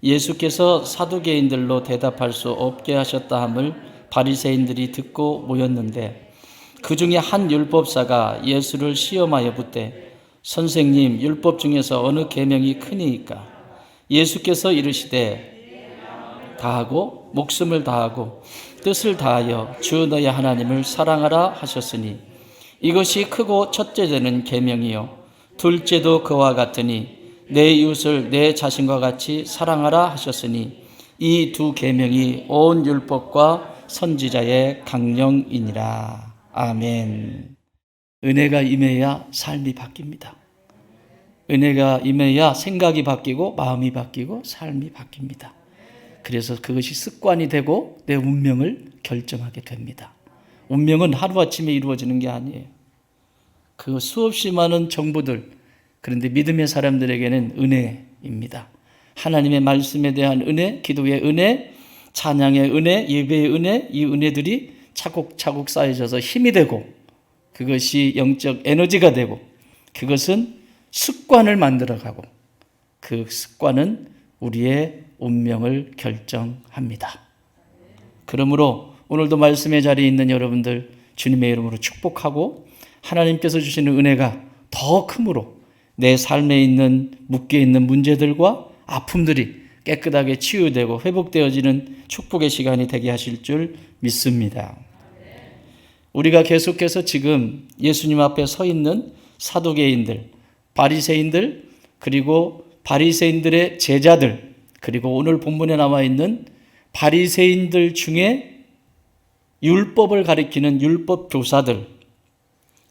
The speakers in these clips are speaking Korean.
예수께서 사두개인들로 대답할 수 없게 하셨다 함을 바리새인들이 듣고 모였는데 그 중에 한 율법사가 예수를 시험하여 묻되 선생님, 율법 중에서 어느 계명이 크니이까? 예수께서 이르시되 다하고 목숨을 다하고 뜻을 다하여 주 너의 하나님을 사랑하라 하셨으니 이것이 크고 첫째 되는 계명이요 둘째도 그와 같으니 내 이웃을 내 자신과 같이 사랑하라 하셨으니 이 두 계명이 온 율법과 선지자의 강령이니라. 아멘. 은혜가 임해야 삶이 바뀝니다. 은혜가 임해야 생각이 바뀌고 마음이 바뀌고 삶이 바뀝니다. 그래서 그것이 습관이 되고 내 운명을 결정하게 됩니다. 운명은 하루아침에 이루어지는 게 아니에요. 그 수없이 많은 정보들, 그런데 믿음의 사람들에게는 은혜입니다. 하나님의 말씀에 대한 은혜, 기도의 은혜, 찬양의 은혜, 예배의 은혜, 이 은혜들이 차곡차곡 쌓여져서 힘이 되고 그것이 영적 에너지가 되고 그것은 습관을 만들어가고 그 습관은 우리의 운명을 결정합니다. 그러므로 오늘도 말씀의 자리에 있는 여러분들 주님의 이름으로 축복하고 하나님께서 주시는 은혜가 더 크므로 내 삶에 있는 묶여있는 문제들과 아픔들이 깨끗하게 치유되고 회복되어지는 축복의 시간이 되게 하실 줄 믿습니다. 우리가 계속해서 지금 예수님 앞에 서 있는 사두개인들, 바리새인들, 그리고 바리새인들의 제자들, 그리고 오늘 본문에 나와 있는 바리새인들 중에 율법을 가리키는 율법 교사들,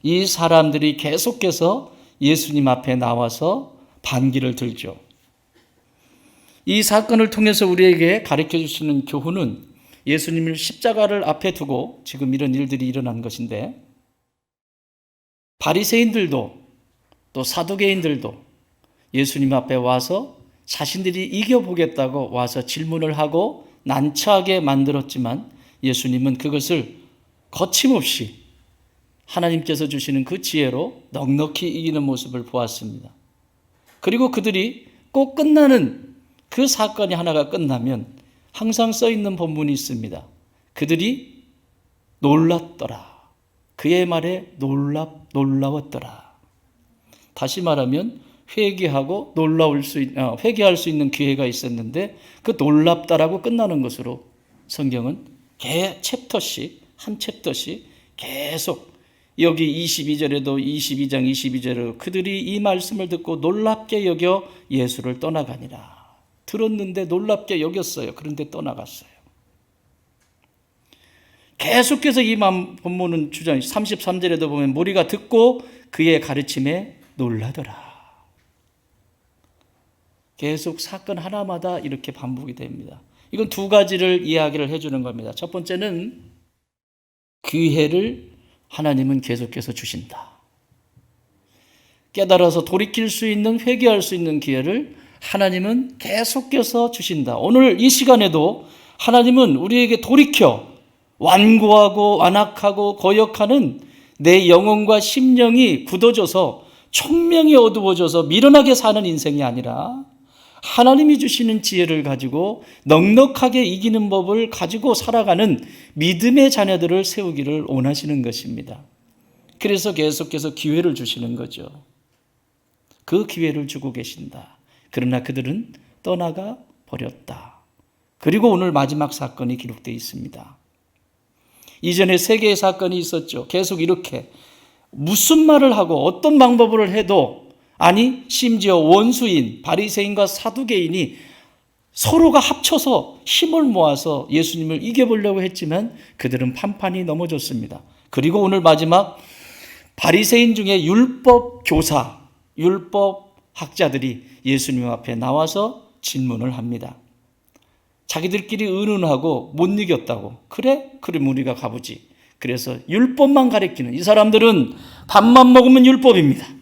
이 사람들이 계속해서 예수님 앞에 나와서 반기를 들죠. 이 사건을 통해서 우리에게 가르쳐 주시는 교훈은 예수님을 십자가를 앞에 두고 지금 이런 일들이 일어난 것인데 바리새인들도 또 사두개인들도 예수님 앞에 와서 자신들이 이겨보겠다고 와서 질문을 하고 난처하게 만들었지만 예수님은 그것을 거침없이 하나님께서 주시는 그 지혜로 넉넉히 이기는 모습을 보았습니다. 그리고 그들이 꼭 끝나는 그 사건이 하나가 끝나면 항상 써있는 본문이 있습니다. 그들이 놀랐더라. 그의 말에 놀라웠더라. 다시 말하면 회개하고 회개할 수 있는 기회가 있었는데 그 놀랍다라고 끝나는 것으로 성경은 챕터씩 한 챕터씩 계속 여기 22절에도 22장 22절에 그들이 이 말씀을 듣고 놀랍게 여겨 예수를 떠나가니라. 들었는데 놀랍게 여겼어요. 그런데 떠나갔어요. 계속해서 이 본문은 주장 33절에도 보면 무리가 듣고 그의 가르침에 놀라더라. 계속 사건 하나마다 이렇게 반복이 됩니다. 이건 두 가지를 이야기를 해주는 겁니다. 첫 번째는 기회를 하나님은 계속해서 주신다. 깨달아서 돌이킬 수 있는, 회개할 수 있는 기회를 하나님은 계속해서 주신다. 오늘 이 시간에도 하나님은 우리에게 돌이켜 완고하고 완악하고 거역하는 내 영혼과 심령이 굳어져서 총명이 어두워져서 미련하게 사는 인생이 아니라 하나님이 주시는 지혜를 가지고 넉넉하게 이기는 법을 가지고 살아가는 믿음의 자녀들을 세우기를 원하시는 것입니다. 그래서 계속해서 기회를 주시는 거죠. 그 기회를 주고 계신다. 그러나 그들은 떠나가 버렸다. 그리고 오늘 마지막 사건이 기록되어 있습니다. 이전에 세 개의 사건이 있었죠. 계속 이렇게 무슨 말을 하고 어떤 방법을 해도 아니 심지어 원수인 바리새인과 사두개인이 서로가 합쳐서 힘을 모아서 예수님을 이겨보려고 했지만 그들은 판판이 넘어졌습니다. 그리고 오늘 마지막 바리새인 중에 율법 교사, 율법 학자들이 예수님 앞에 나와서 질문을 합니다. 자기들끼리 의논하고 못 이겼다고. 그래 우리가 가보지. 그래서 율법만 가리키는 이 사람들은 밥만 먹으면 율법입니다.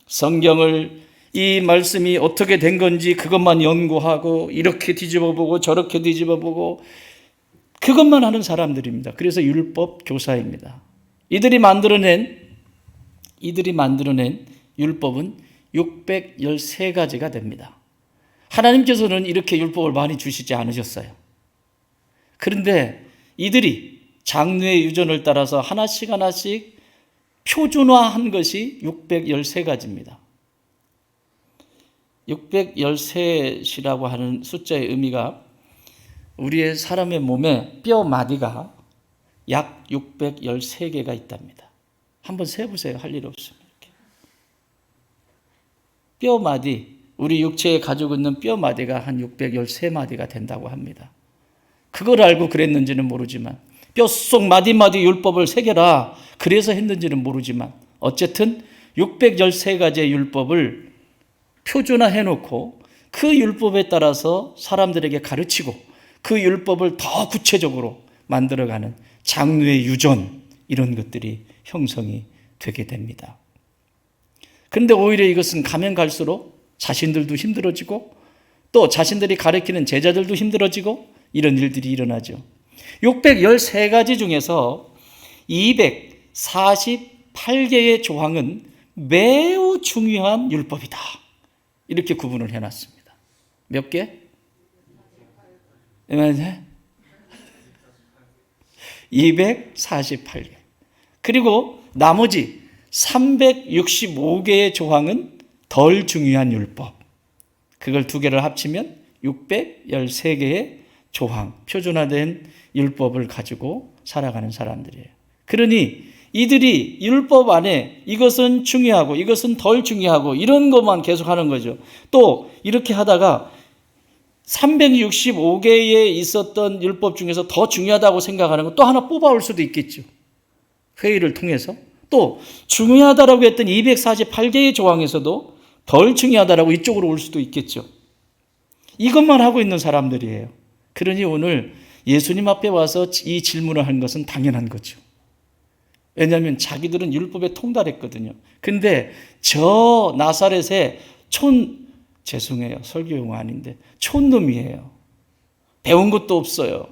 성경을 이 말씀이 어떻게 된 건지 그것만 연구하고 이렇게 뒤집어보고 저렇게 뒤집어보고 그것만 하는 사람들입니다. 그래서 율법 교사입니다. 이들이 만들어낸 율법은 613가지가 됩니다. 하나님께서는 이렇게 율법을 많이 주시지 않으셨어요. 그런데 이들이 장로의 유전을 따라서 하나씩 하나씩 표준화한 것이 613가지입니다. 613이라고 하는 숫자의 의미가 우리의 사람의 몸에 뼈 마디가 약 613개가 있답니다. 한번 세보세요. 할 일 없으면. 이렇게. 뼈 마디, 우리 육체에 가지고 있는 뼈 마디가 한 613마디가 된다고 합니다. 그걸 알고 그랬는지는 모르지만, 뼛속 마디마디 율법을 새겨라 그래서 했는지는 모르지만, 어쨌든 613가지의 율법을 표준화해 놓고 그 율법에 따라서 사람들에게 가르치고 그 율법을 더 구체적으로 만들어가는 장로의 유전, 이런 것들이 형성이 되게 됩니다. 그런데 오히려 이것은 가면 갈수록 자신들도 힘들어지고 또 자신들이 가르치는 제자들도 힘들어지고 이런 일들이 일어나죠. 613가지 중에서 248개의 조항은 매우 중요한 율법이다. 이렇게 구분을 해놨습니다. 몇 개? 248개. 그리고 나머지 365개의 조항은 덜 중요한 율법. 그걸 두 개를 합치면 613개의 조항, 표준화된 율법을 가지고 살아가는 사람들이에요. 그러니 이들이 율법 안에 이것은 중요하고 이것은 덜 중요하고 이런 것만 계속 하는 거죠. 또 이렇게 하다가 365개에 있었던 율법 중에서 더 중요하다고 생각하는 거 또 하나 뽑아올 수도 있겠죠. 회의를 통해서. 또 중요하다라고 했던 248개의 조항에서도 덜 중요하다라고 이쪽으로 올 수도 있겠죠. 이것만 하고 있는 사람들이에요. 그러니 오늘 예수님 앞에 와서 이 질문을 한 것은 당연한 거죠. 왜냐하면 자기들은 율법에 통달했거든요. 근데 저 나사렛의 죄송해요. 설교 용어 아닌데 촌놈이에요. 배운 것도 없어요.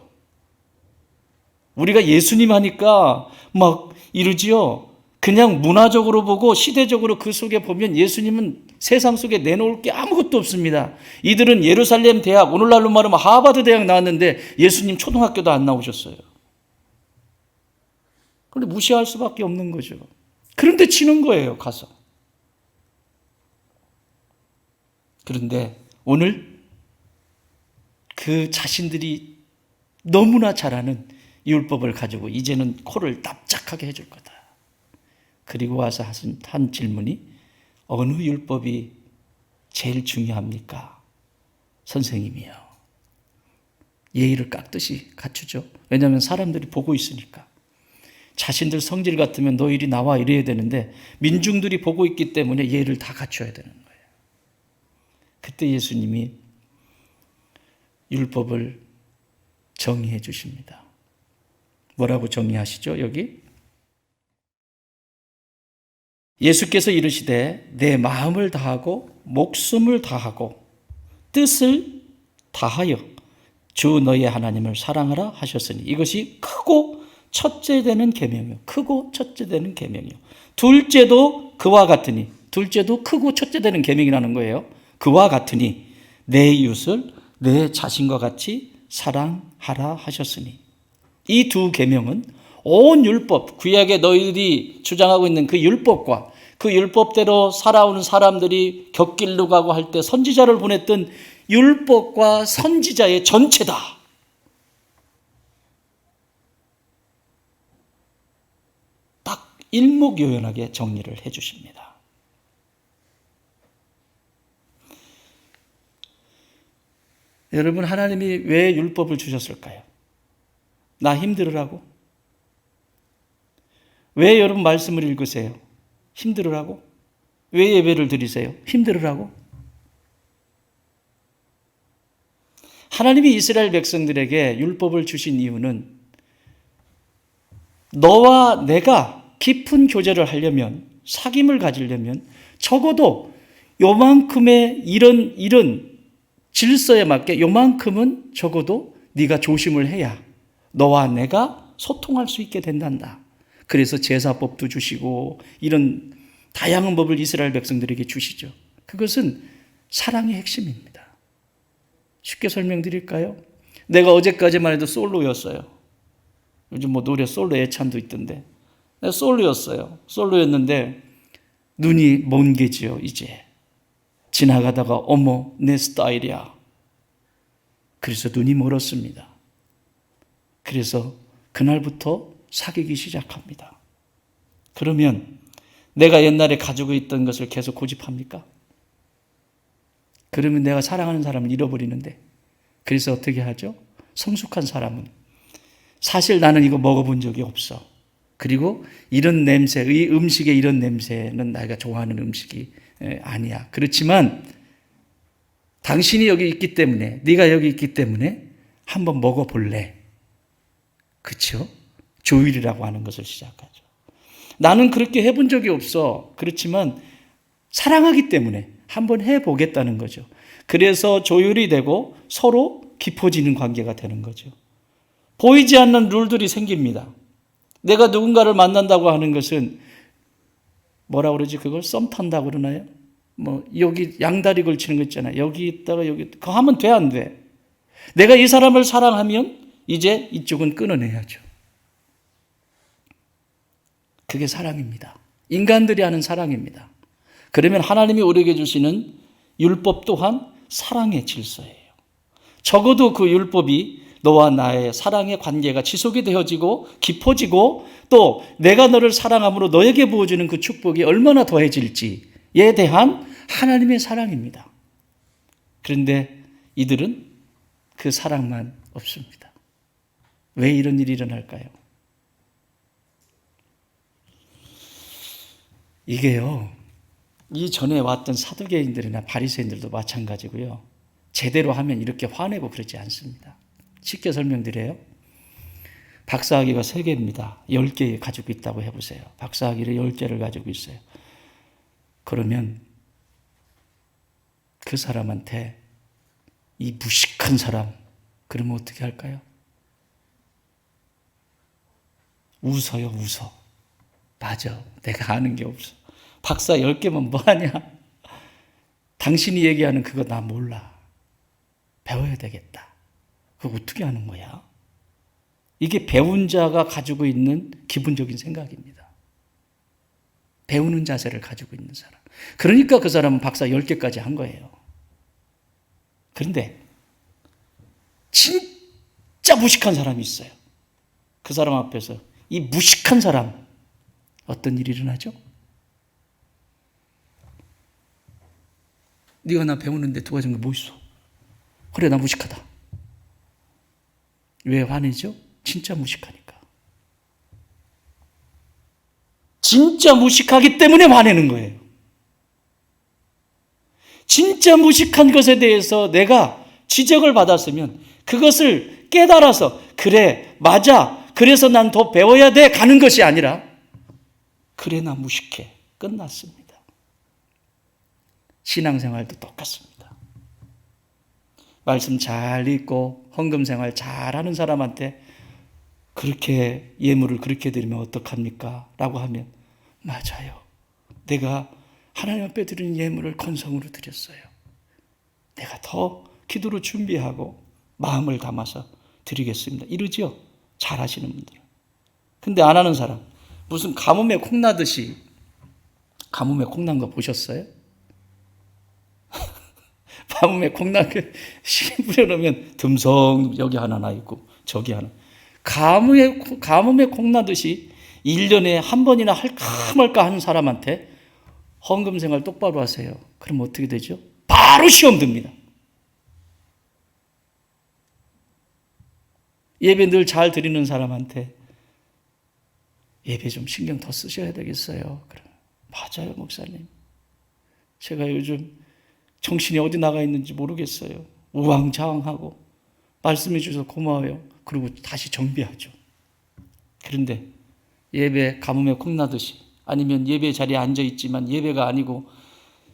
우리가 예수님 하니까 막 이러지요. 그냥 문화적으로 보고 시대적으로 그 속에 보면 예수님은 세상 속에 내놓을 게 아무것도 없습니다. 이들은 예루살렘 대학, 오늘날로 말하면 하버드 대학 나왔는데 예수님 초등학교도 안 나오셨어요. 그런데 무시할 수밖에 없는 거죠. 그런데 치는 거예요, 가서. 그런데 오늘 그 자신들이 너무나 잘 아는 율법을 가지고 이제는 코를 납작하게 해줄 거다. 그리고 와서 한 질문이 어느 율법이 제일 중요합니까? 선생님이요. 예의를 깍듯이 갖추죠. 왜냐하면 사람들이 보고 있으니까. 자신들 성질 같으면 너 이리 나와 이래야 되는데 민중들이 보고 있기 때문에 예의를 다 갖춰야 되는 거예요. 그때 예수님이 율법을 정의해 주십니다. 뭐라고 정의하시죠? 여기 예수께서 이르시되 내 마음을 다하고 목숨을 다하고 뜻을 다하여 주 너의 하나님을 사랑하라 하셨으니 이것이 크고 첫째 되는 계명이요. 크고 첫째 되는 계명이요. 둘째도 그와 같으니 둘째도 크고 첫째 되는 계명이라는 거예요. 그와 같으니 내 이웃을 내 자신과 같이 사랑하라 하셨으니 이 두 계명은 온 율법, 구약에 너희들이 주장하고 있는 그 율법과 그 율법대로 살아오는 사람들이 곁길로 가고 할 때 선지자를 보냈던 율법과 선지자의 전체다. 딱 일목요연하게 정리를 해 주십니다. 여러분, 하나님이 왜 율법을 주셨을까요? 나 힘들으라고? 왜 여러분 말씀을 읽으세요? 힘들으라고? 왜 예배를 드리세요? 힘들으라고? 하나님이 이스라엘 백성들에게 율법을 주신 이유는 너와 내가 깊은 교제를 하려면, 사귐을 가지려면 적어도 요만큼의 이런 질서에 맞게 요만큼은 적어도 네가 조심을 해야 너와 내가 소통할 수 있게 된단다. 그래서 제사법도 주시고 이런 다양한 법을 이스라엘 백성들에게 주시죠. 그것은 사랑의 핵심입니다. 쉽게 설명드릴까요? 내가 어제까지만 해도 솔로였어요. 요즘 뭐 노래 솔로 애찬도 있던데. 내가 솔로였어요. 솔로였는데 눈이 먼 게지요, 이제. 지나가다가 어머, 내 스타일이야. 그래서 눈이 멀었습니다. 그래서 그날부터 사귀기 시작합니다. 그러면 내가 옛날에 가지고 있던 것을 계속 고집합니까? 그러면 내가 사랑하는 사람을 잃어버리는데, 그래서 어떻게 하죠? 성숙한 사람은 사실 나는 이거 먹어본 적이 없어. 그리고 이런 냄새, 이 음식의 이런 냄새는 내가 좋아하는 음식이 아니야. 그렇지만 당신이 여기 있기 때문에, 네가 여기 있기 때문에 한번 먹어볼래. 그렇죠? 조율이라고 하는 것을 시작하죠. 나는 그렇게 해본 적이 없어. 그렇지만 사랑하기 때문에 한번 해보겠다는 거죠. 그래서 조율이 되고 서로 깊어지는 관계가 되는 거죠. 보이지 않는 룰들이 생깁니다. 내가 누군가를 만난다고 하는 것은 뭐라 그러지? 그걸 썸 탄다고 그러나요? 뭐 여기 양다리 걸치는 거 있잖아요. 여기 있다가 여기, 그거 하면 돼, 안 돼? 내가 이 사람을 사랑하면 이제 이쪽은 끊어내야죠. 그게 사랑입니다. 인간들이 하는 사랑입니다. 그러면 하나님이 우리에게 주시는 율법 또한 사랑의 질서예요. 적어도 그 율법이 너와 나의 사랑의 관계가 지속이 되어지고 깊어지고 또 내가 너를 사랑함으로 너에게 부어주는 그 축복이 얼마나 더해질지에 대한 하나님의 사랑입니다. 그런데 이들은 그 사랑만 없습니다. 왜 이런 일이 일어날까요? 이게요, 이전에 왔던 사두개인들이나 바리새인들도 마찬가지고요. 제대로 하면 이렇게 화내고 그러지 않습니다. 쉽게 설명드려요. 박사학위가 3개입니다. 10개 가지고 있다고 해보세요. 박사학위를 10개를 가지고 있어요. 그러면 그 사람한테 이 무식한 사람, 그러면 어떻게 할까요? 웃어요, 웃어. 맞아, 내가 아는 게 없어. 박사 10개면 뭐하냐? 당신이 얘기하는 그거 나 몰라. 배워야 되겠다. 그거 어떻게 하는 거야? 이게 배운 자가 가지고 있는 기본적인 생각입니다. 배우는 자세를 가지고 있는 사람. 그러니까 그 사람은 박사 10개까지 한 거예요. 그런데 진짜 무식한 사람이 있어요. 그 사람 앞에서 이 무식한 사람, 어떤 일이 일어나죠? 네가 나 배우는데 두 가지인 거 뭐 있어? 그래, 나 무식하다. 왜 화내죠? 진짜 무식하니까. 진짜 무식하기 때문에 화내는 거예요. 진짜 무식한 것에 대해서 내가 지적을 받았으면 그것을 깨달아서 그래, 맞아, 그래서 난 더 배워야 돼 가는 것이 아니라 그래, 나 무식해. 끝났습니다. 신앙생활도 똑같습니다. 말씀 잘 읽고 헌금 생활 잘하는 사람한테 그렇게 예물을 그렇게 드리면 어떡합니까? 라고 하면 맞아요. 내가 하나님 앞에 드리는 예물을 건성으로 드렸어요. 내가 더 기도로 준비하고 마음을 담아서 드리겠습니다. 이러죠? 잘하시는 분들은. 근데 안 하는 사람, 무슨 가뭄에 콩나듯이, 가뭄에 콩난 거 보셨어요? 가뭄에 콩난 거 씨 뿌려놓으면 듬성 여기 하나 나 있고 저기 하나. 가뭄에 콩나듯이 1년에 한 번이나 할까 말까 하는 사람한테 헌금 생활 똑바로 하세요. 그럼 어떻게 되죠? 바로 시험 듭니다. 예배 늘 잘 드리는 사람한테 예배 좀 신경 더 쓰셔야 되겠어요. 그럼 맞아요, 목사님. 제가 요즘 정신이 어디 나가 있는지 모르겠어요. 우왕좌왕하고 말씀해 주셔서 고마워요. 그리고 다시 정비하죠. 그런데 예배 가뭄에 콩나듯이 아니면 예배 자리에 앉아있지만 예배가 아니고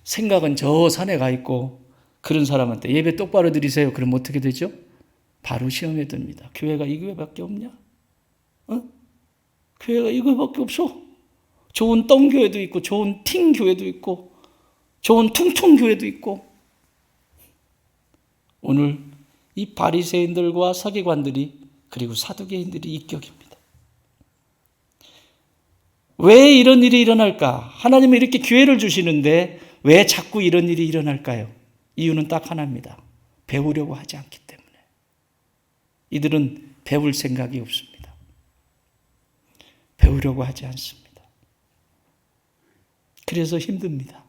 생각은 저 산에 가 있고 그런 사람한테 예배 똑바로 드리세요. 그럼 어떻게 되죠? 바로 시험에 듭니다. 교회가 이 교회밖에 없냐? 교회가 이 교회밖에 없어. 좋은 똥교회도 있고 좋은 팅교회도 있고 좋은 퉁퉁교회도 있고 오늘 이 바리새인들과 서기관들이 그리고 사두개인들이 입격입니다. 왜 이런 일이 일어날까? 하나님은 이렇게 기회를 주시는데 왜 자꾸 이런 일이 일어날까요? 이유는 딱 하나입니다. 배우려고 하지 않기 때문에. 이들은 배울 생각이 없습니다. 배우려고 하지 않습니다. 그래서 힘듭니다.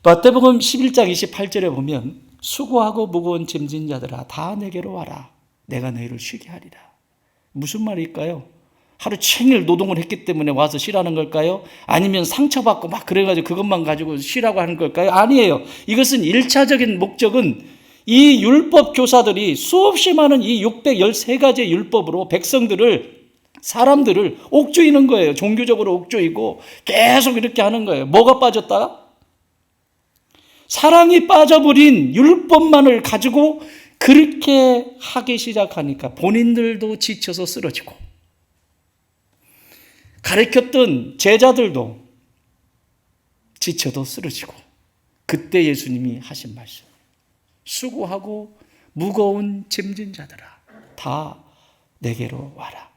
마태복음 11장 28절에 보면 수고하고 무거운 짐진 자들아 다 내게로 와라. 내가 너희를 쉬게 하리라. 무슨 말일까요? 하루 종일 노동을 했기 때문에 와서 쉬라는 걸까요? 아니면 상처받고 막 그래가지고 그것만 가지고 쉬라고 하는 걸까요? 아니에요. 이것은 1차적인 목적은 이 율법 교사들이 수없이 많은 이 613가지의 율법으로 백성들을, 사람들을 옥죄이는 거예요. 종교적으로 옥죄이고 계속 이렇게 하는 거예요. 뭐가 빠졌다? 사랑이 빠져버린 율법만을 가지고 그렇게 하기 시작하니까 본인들도 지쳐서 쓰러지고 가르쳤던 제자들도 지쳐도 쓰러지고 그때 예수님이 하신 말씀 수고하고 무거운 짐진 자들아 다 내게로 와라.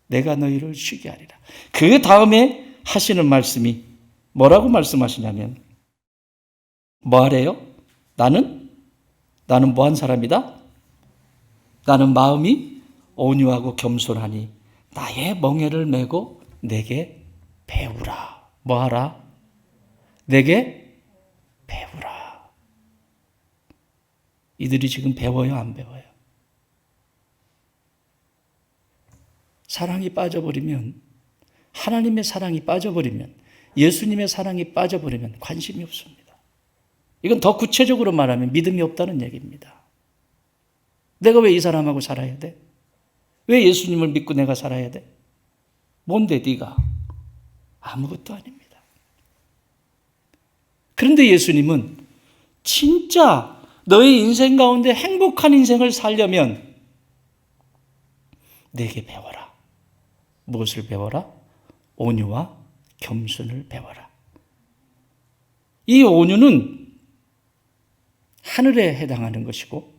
내가 너희를 쉬게 하리라. 그 다음에 하시는 말씀이 뭐라고 말씀하시냐면 뭐 하래요? 나는 뭐한 사람이다? 나는 마음이 온유하고 겸손하니 나의 멍에를 메고 내게 배우라. 뭐 하라? 내게 배우라. 이들이 지금 배워요, 안 배워요? 사랑이 빠져버리면, 하나님의 사랑이 빠져버리면, 예수님의 사랑이 빠져버리면 관심이 없습니다. 이건 더 구체적으로 말하면 믿음이 없다는 얘기입니다. 내가 왜 이 사람하고 살아야 돼? 왜 예수님을 믿고 내가 살아야 돼? 뭔데 네가? 아무것도 아닙니다. 그런데 예수님은 진짜 너의 인생 가운데 행복한 인생을 살려면 내게 배워라. 무엇을 배워라? 온유와 겸손을 배워라. 이 온유는 하늘에 해당하는 것이고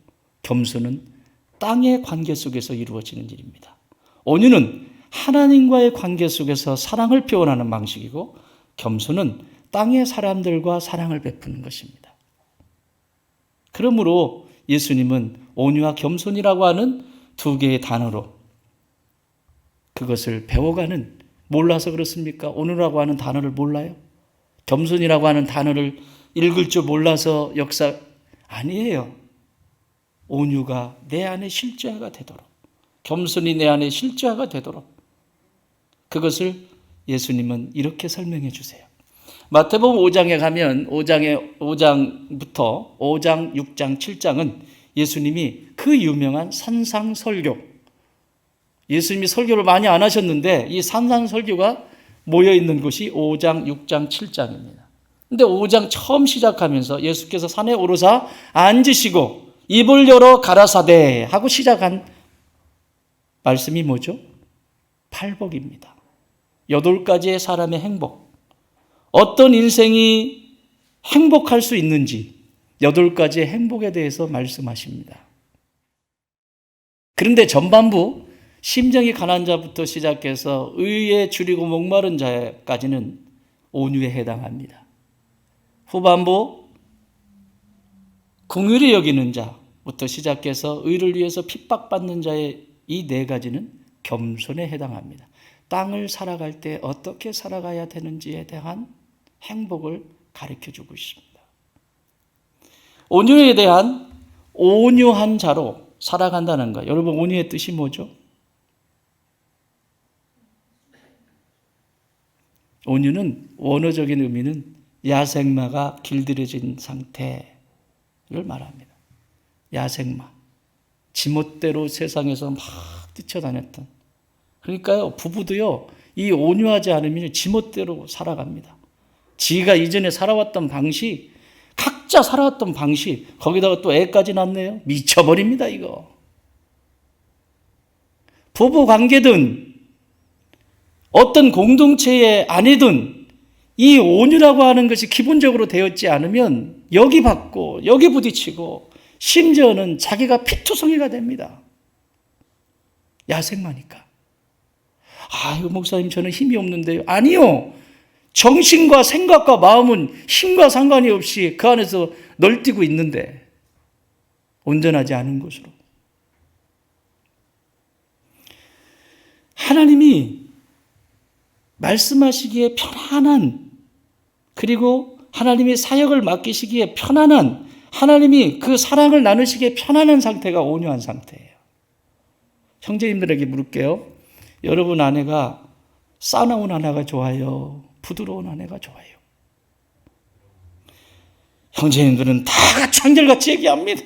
겸손은 땅의 관계 속에서 이루어지는 일입니다. 온유는 하나님과의 관계 속에서 사랑을 표현하는 방식이고 겸손은 땅의 사람들과 사랑을 베푸는 것입니다. 그러므로 예수님은 온유와 겸손이라고 하는 두 개의 단어로 그것을 배워가는, 몰라서 그렇습니까? 온유라고 하는 단어를 몰라요? 겸손이라고 하는 단어를 읽을 줄 몰라서 아니에요. 온유가 내 안에 실제화가 되도록, 겸손이 내 안에 실제화가 되도록 그것을 예수님은 이렇게 설명해 주세요. 마태복음 5장에 가면 5장부터 5장, 6장, 7장은 예수님이 그 유명한 산상설교, 예수님이 설교를 많이 안 하셨는데 이 산상설교가 모여있는 곳이 5장, 6장, 7장입니다. 근데 5장 처음 시작하면서 예수께서 산에 오르사 앉으시고 입을 열어 가라사대 하고 시작한 말씀이 뭐죠? 팔복입니다. 8가지의 사람의 행복. 어떤 인생이 행복할 수 있는지 8가지의 행복에 대해서 말씀하십니다. 그런데 전반부 심정이 가난한 자부터 시작해서 의에 줄이고 목마른 자까지는 온유에 해당합니다. 후반부 긍휼히 여기는 자부터 시작해서 의를 위해서 핍박받는 자의 이 4가지는 겸손에 해당합니다. 땅을 살아갈 때 어떻게 살아가야 되는지에 대한 행복을 가르쳐주고 있습니다. 온유에 대한 온유한 자로 살아간다는 거. 여러분 온유의 뜻이 뭐죠? 온유는 원어적인 의미는 야생마가 길들여진 상태를 말합니다. 야생마. 지멋대로 세상에서 막 뛰쳐다녔던. 그러니까요, 부부도요, 이 온유하지 않으면 지멋대로 살아갑니다. 지가 이전에 살아왔던 방식, 각자 살아왔던 방식, 거기다가 또 애까지 낳네요. 미쳐버립니다, 이거. 부부 관계든 어떤 공동체의 아니든 이 온유라고 하는 것이 기본적으로 되었지 않으면 여기 받고 여기 부딪히고 심지어는 자기가 피투성이가 됩니다. 야생마니까. 아유, 목사님, 저는 힘이 없는데요. 아니요. 정신과 생각과 마음은 힘과 상관이 없이 그 안에서 널뛰고 있는데, 온전하지 않은 것으로. 하나님이 말씀하시기에 편안한, 그리고 하나님이 사역을 맡기시기에 편안한, 하나님이 그 사랑을 나누시기에 편안한 상태가 온유한 상태예요. 형제님들에게 물을게요. 여러분 아내가 싸나운 아내가 좋아요? 부드러운 아내가 좋아요? 형제님들은 다 같이 한결같이 얘기합니다.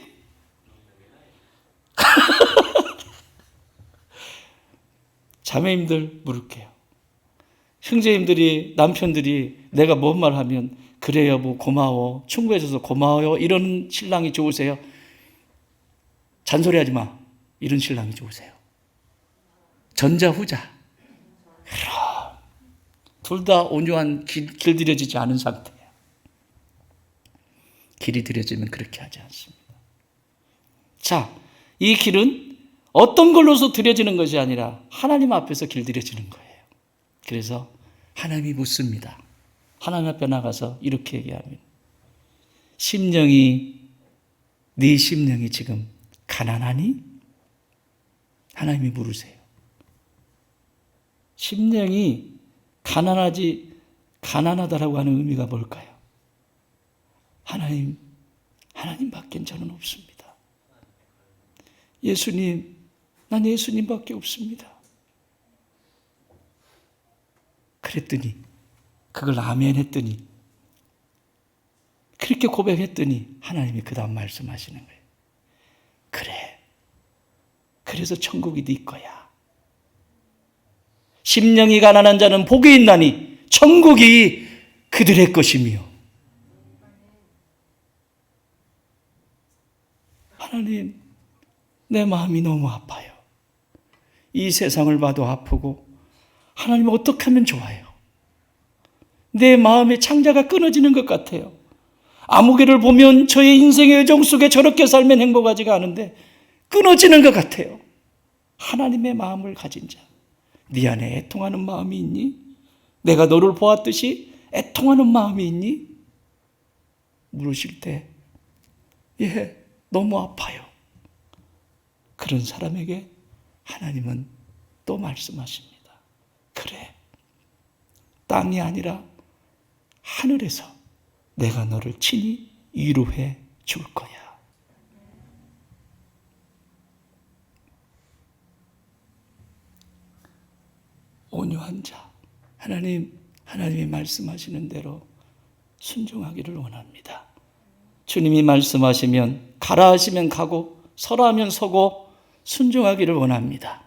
자매님들 물을게요. 형제님들이, 남편들이 내가 뭔 말 하면 그래 여보 고마워, 충고해줘서 고마워요, 이런 신랑이 좋으세요? 잔소리하지 마, 이런 신랑이 좋으세요? 전자 후자? 둘 다 온유한 길들여지지 않은 상태예요. 길이 들여지면 그렇게 하지 않습니다. 자, 이 길은 어떤 걸로서 들여지는 것이 아니라 하나님 앞에서 길들여지는 거예요. 그래서 하나님이 묻습니다. 하나님 앞에 나가서 이렇게 얘기합니다. 네 심령이 지금 가난하니? 하나님이 물으세요. 심령이 가난하다라고 하는 의미가 뭘까요? 하나님밖엔 저는 없습니다. 예수님, 난 예수님밖에 없습니다. 그랬더니, 그걸 아멘 했더니, 그렇게 고백했더니 하나님이 그 다음 말씀하시는 거예요. 그래, 그래서 천국이 네 거야. 심령이 가난한 자는 복이 있나니 천국이 그들의 것이며. 하나님, 내 마음이 너무 아파요. 이 세상을 봐도 아프고, 하나님 어떻게 하면 좋아요? 내 마음의 창자가 끊어지는 것 같아요. 아무개를 보면 저의 인생의 여정 속에 저렇게 살면 행복하지가 않은데 끊어지는 것 같아요. 하나님의 마음을 가진 자, 네 안에 애통하는 마음이 있니? 내가 너를 보았듯이 애통하는 마음이 있니? 물으실 때, 예, 너무 아파요. 그런 사람에게 하나님은 또 말씀하십니다. 그래, 땅이 아니라 하늘에서 내가 너를 친히 위로해 줄 거야. 온유한 자, 하나님이 말씀하시는 대로 순종하기를 원합니다. 주님이 말씀하시면 가라 하시면 가고, 서라 하면 서고, 순종하기를 원합니다.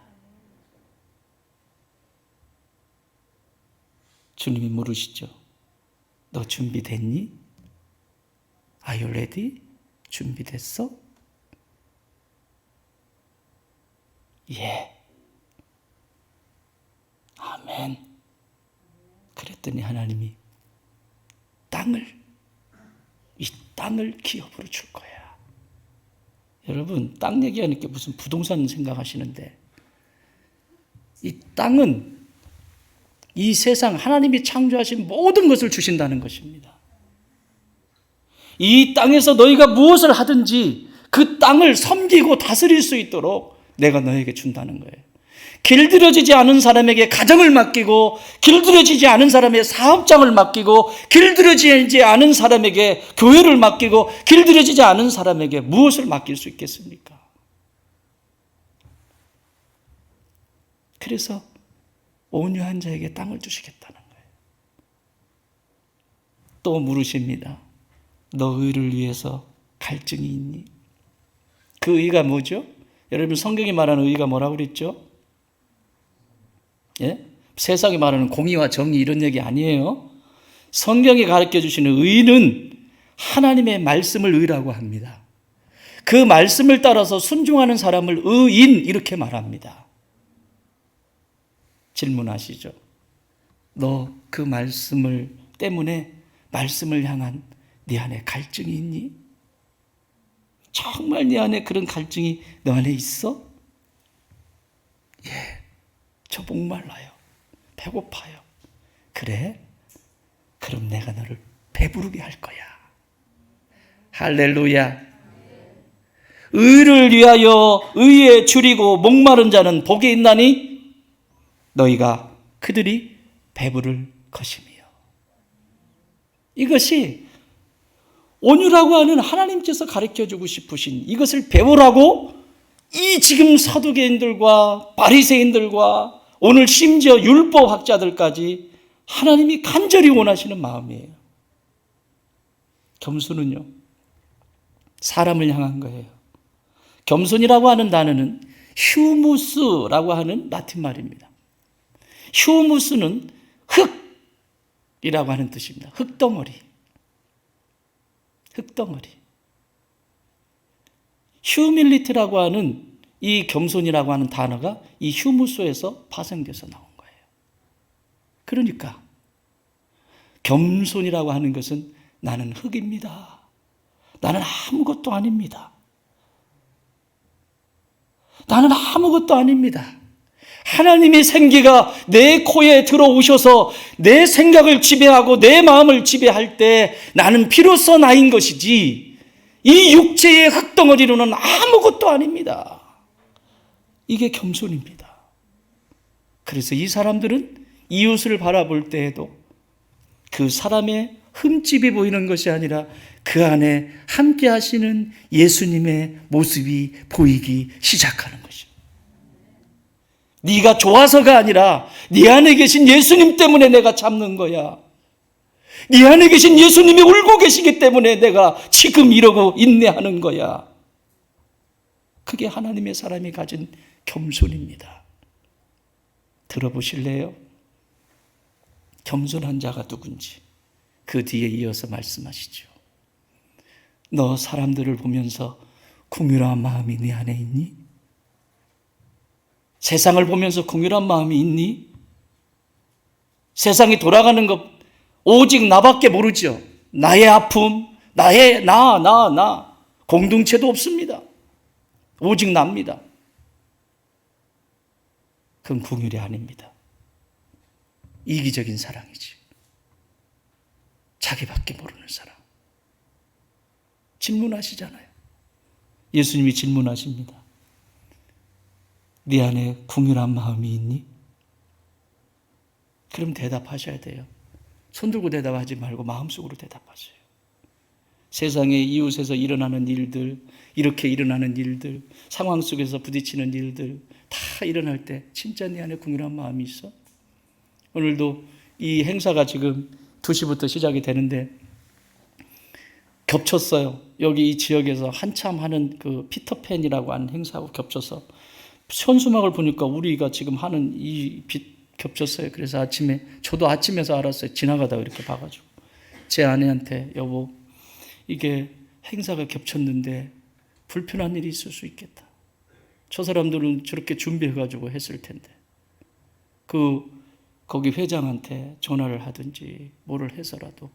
주님이 물으시죠. 너 준비됐니? Are you ready? 준비됐어? 예. 아멘. 그랬더니 하나님이 이 땅을 기업으로 줄 거야. 여러분, 땅 얘기하니까 무슨 부동산 생각하시는데, 이 땅은 이 세상 하나님이 창조하신 모든 것을 주신다는 것입니다. 이 땅에서 너희가 무엇을 하든지 그 땅을 섬기고 다스릴 수 있도록 내가 너에게 준다는 거예요. 길들여지지 않은 사람에게 가정을 맡기고, 길들여지지 않은 사람에게 사업장을 맡기고, 길들여지지 않은 사람에게 교회를 맡기고, 길들여지지 않은 사람에게 무엇을 맡길 수 있겠습니까? 그래서 온유한 자에게 땅을 주시겠다는 거예요. 또 물으십니다. 너 의를 위해서 갈증이 있니? 그 의가 뭐죠? 여러분, 성경이 말하는 의가 뭐라고 그랬죠? 예? 세상이 말하는 공의와 정의 이런 얘기 아니에요. 성경이 가르쳐 주시는 의는 하나님의 말씀을 의라고 합니다. 그 말씀을 따라서 순종하는 사람을 의인 이렇게 말합니다. 질문하시죠. 너 그 말씀을 때문에 말씀을 향한 네 안에 갈증이 있니? 정말 네 안에 그런 갈증이 너 안에 있어? 예, 저 목말라요. 배고파요. 그래? 그럼 내가 너를 배부르게 할 거야. 할렐루야. 의를 위하여 의에 줄이고 목마른 자는 복이 있나니 너희가 그들이 배부를 것이며. 이것이 온유라고 하는 하나님께서 가르쳐주고 싶으신 이것을 배우라고 이 지금 사두개인들과 바리새인들과 오늘 심지어 율법학자들까지 하나님이 간절히 원하시는 마음이에요. 겸손은요, 사람을 향한 거예요. 겸손이라고 하는 단어는 휴무스라고 하는 라틴 말입니다. 휴무스는 흙이라고 하는 뜻입니다. 흙덩어리. 흙덩어리. 휴밀리티라고 하는 이 겸손이라고 하는 단어가 이 휴무스에서 파생돼서 나온 거예요. 그러니까 겸손이라고 하는 것은 나는 흙입니다. 나는 아무것도 아닙니다. 나는 아무것도 아닙니다. 하나님의 생기가 내 코에 들어오셔서 내 생각을 지배하고 내 마음을 지배할 때 나는 비로소 나인 것이지 이 육체의 흙덩어리로는 아무것도 아닙니다. 이게 겸손입니다. 그래서 이 사람들은 이웃을 바라볼 때에도 그 사람의 흠집이 보이는 것이 아니라 그 안에 함께 하시는 예수님의 모습이 보이기 시작하는 것입니다. 네가 좋아서가 아니라 네 안에 계신 예수님 때문에 내가 참는 거야. 네 안에 계신 예수님이 울고 계시기 때문에 내가 지금 이러고 인내하는 거야. 그게 하나님의 사람이 가진 겸손입니다. 들어보실래요? 겸손한 자가 누군지 그 뒤에 이어서 말씀하시죠. 너 사람들을 보면서 궁휼한 마음이 네 안에 있니? 세상을 보면서 궁휼한 마음이 있니? 세상이 돌아가는 것 오직 나밖에 모르죠. 나의 아픔, 나의 나 공동체도 없습니다. 오직 납니다. 그건 궁휼이 아닙니다. 이기적인 사랑이지. 자기밖에 모르는 사랑. 질문하시잖아요. 예수님이 질문하십니다. 네 안에 궁휼한 마음이 있니? 그럼 대답하셔야 돼요. 손 들고 대답하지 말고 마음속으로 대답하세요. 세상의 이웃에서 일어나는 일들, 이렇게 일어나는 일들, 상황 속에서 부딪히는 일들 다 일어날 때 진짜 네 안에 궁휼한 마음이 있어? 오늘도 이 행사가 지금 2시부터 시작이 되는데 겹쳤어요. 여기 이 지역에서 한참 하는 그 피터팬이라고 하는 행사하고 겹쳐서 현수막을 보니까 우리가 지금 하는 이 빛 겹쳤어요. 그래서 아침에 저도 아침에서 알았어요. 지나가다가 이렇게 봐가지고 제 아내한테 여보 이게 행사가 겹쳤는데 불편한 일이 있을 수 있겠다. 저 사람들은 저렇게 준비해가지고 했을 텐데 거기 회장한테 전화를 하든지 뭐를 해서라도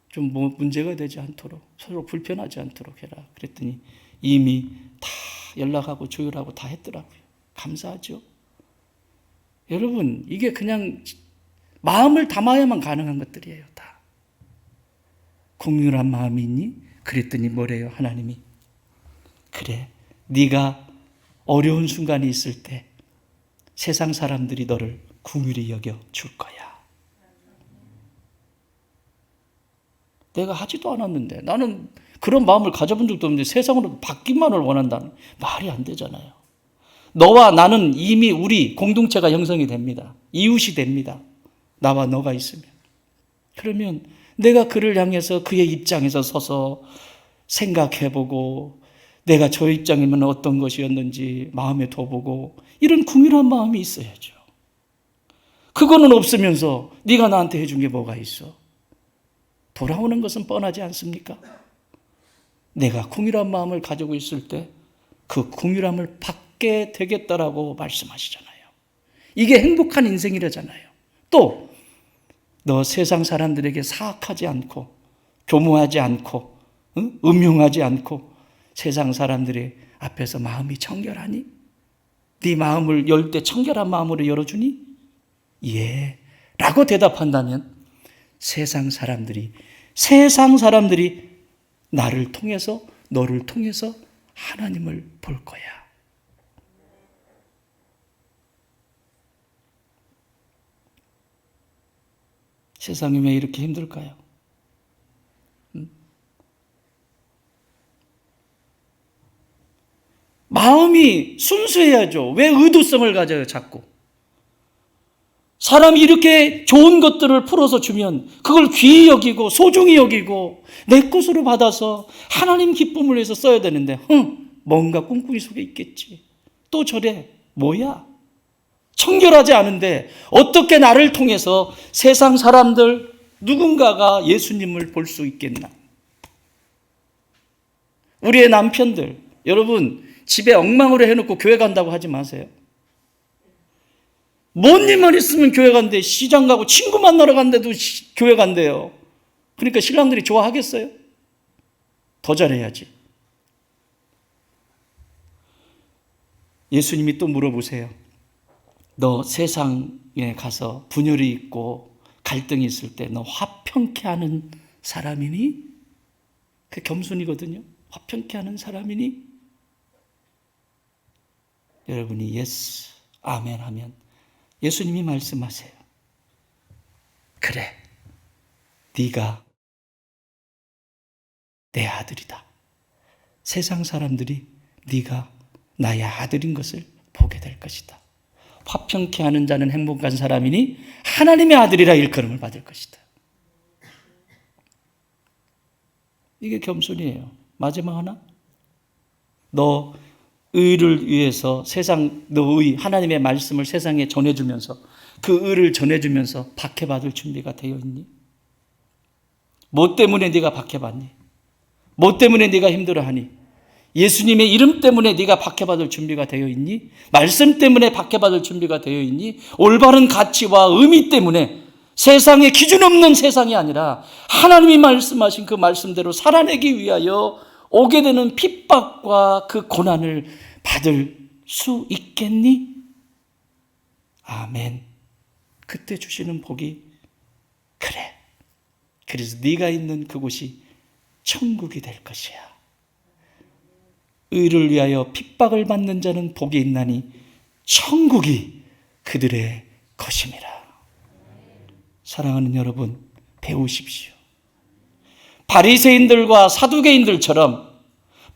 좀 뭐 문제가 되지 않도록 서로 불편하지 않도록 해라. 그랬더니 이미 다 연락하고 조율하고 다 했더라고요. 감사하죠. 여러분 이게 그냥 마음을 담아야만 가능한 것들이에요. 다. 궁휼한 마음이 있니? 그랬더니 뭐래요? 하나님이 그래 네가 어려운 순간이 있을 때 세상 사람들이 너를 궁휼히 여겨 줄 거야. 내가 하지도 않았는데 나는 그런 마음을 가져본 적도 없는데 세상으로 바뀌만을 원한다는 말이 안 되잖아요. 너와 나는 이미 우리 공동체가 형성이 됩니다. 이웃이 됩니다. 나와 너가 있으면. 그러면 내가 그를 향해서 그의 입장에서 서서 생각해보고 내가 저 입장이면 어떤 것이었는지 마음에 둬보고 이런 궁휼한 마음이 있어야죠. 그거는 없으면서 네가 나한테 해준 게 뭐가 있어? 돌아오는 것은 뻔하지 않습니까? 내가 궁휼한 마음을 가지고 있을 때 그 궁휼함을 받게 되겠다라고 말씀하시잖아요. 이게 행복한 인생이라잖아요. 또 너 세상 사람들에게 사악하지 않고 교모하지 않고 음흉하지 않고 세상 사람들의 앞에서 마음이 청결하니? 네 마음을 열 때 청결한 마음으로 열어주니? 예. 라고 대답한다면 세상 사람들이 나를 통해서, 너를 통해서 하나님을 볼 거야. 세상이 왜 이렇게 힘들까요? 마음이 순수해야죠. 왜 의도성을 가져요, 자꾸? 사람이 이렇게 좋은 것들을 풀어서 주면 그걸 귀히 여기고 소중히 여기고 내 것으로 받아서 하나님 기쁨을 위해서 써야 되는데 뭔가 꿍꿍이 속에 있겠지. 또 저래. 뭐야? 청결하지 않은데 어떻게 나를 통해서 세상 사람들 누군가가 예수님을 볼 수 있겠나? 우리의 남편들, 여러분 집에 엉망으로 해놓고 교회 간다고 하지 마세요. 뭔 일만 있으면 교회 간대. 시장 가고 친구 만나러 간대도 교회 간대요. 그러니까 신랑들이 좋아하겠어요? 더 잘해야지. 예수님이 또 물어보세요. 너 세상에 가서 분열이 있고 갈등이 있을 때 너 화평케 하는 사람이니? 그 겸손이거든요. 화평케 하는 사람이니? 여러분이 예스, 아멘 하면 예수님이 말씀하세요. 그래, 네가 내 아들이다. 세상 사람들이 네가 나의 아들인 것을 보게 될 것이다. 화평케 하는 자는 행복한 사람이니 하나님의 아들이라 일컬음을 받을 것이다. 이게 겸손이에요. 마지막 하나, 너 의를 위해서 너의 하나님의 말씀을 세상에 전해주면서 그 의를 전해주면서 박해받을 준비가 되어 있니? 뭐 때문에 네가 박해받니? 뭐 때문에 네가 힘들어하니? 예수님의 이름 때문에 네가 박해받을 준비가 되어 있니? 말씀 때문에 박해받을 준비가 되어 있니? 올바른 가치와 의미 때문에 세상에 기준 없는 세상이 아니라 하나님이 말씀하신 그 말씀대로 살아내기 위하여 오게 되는 핍박과 그 고난을 받을 수 있겠니? 아멘. 그때 주시는 복이 그래. 그래서 네가 있는 그곳이 천국이 될 것이야. 의를 위하여 핍박을 받는 자는 복이 있나니 천국이 그들의 것임이라. 사랑하는 여러분, 배우십시오. 바리새인들과 사두개인들처럼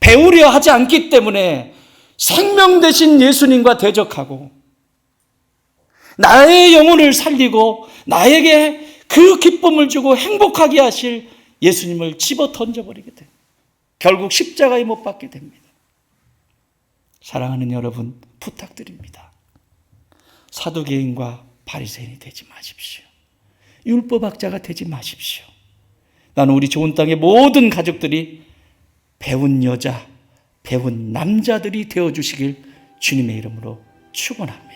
배우려 하지 않기 때문에 생명 되신 예수님과 대적하고 나의 영혼을 살리고 나에게 그 기쁨을 주고 행복하게 하실 예수님을 집어 던져버리게 됩니다. 결국 십자가에 못 박게 됩니다. 사랑하는 여러분, 부탁드립니다. 사두개인과 바리새인이 되지 마십시오. 율법학자가 되지 마십시오. 나는 우리 좋은 땅의 모든 가족들이 배운 여자, 배운 남자들이 되어주시길 주님의 이름으로 축원합니다.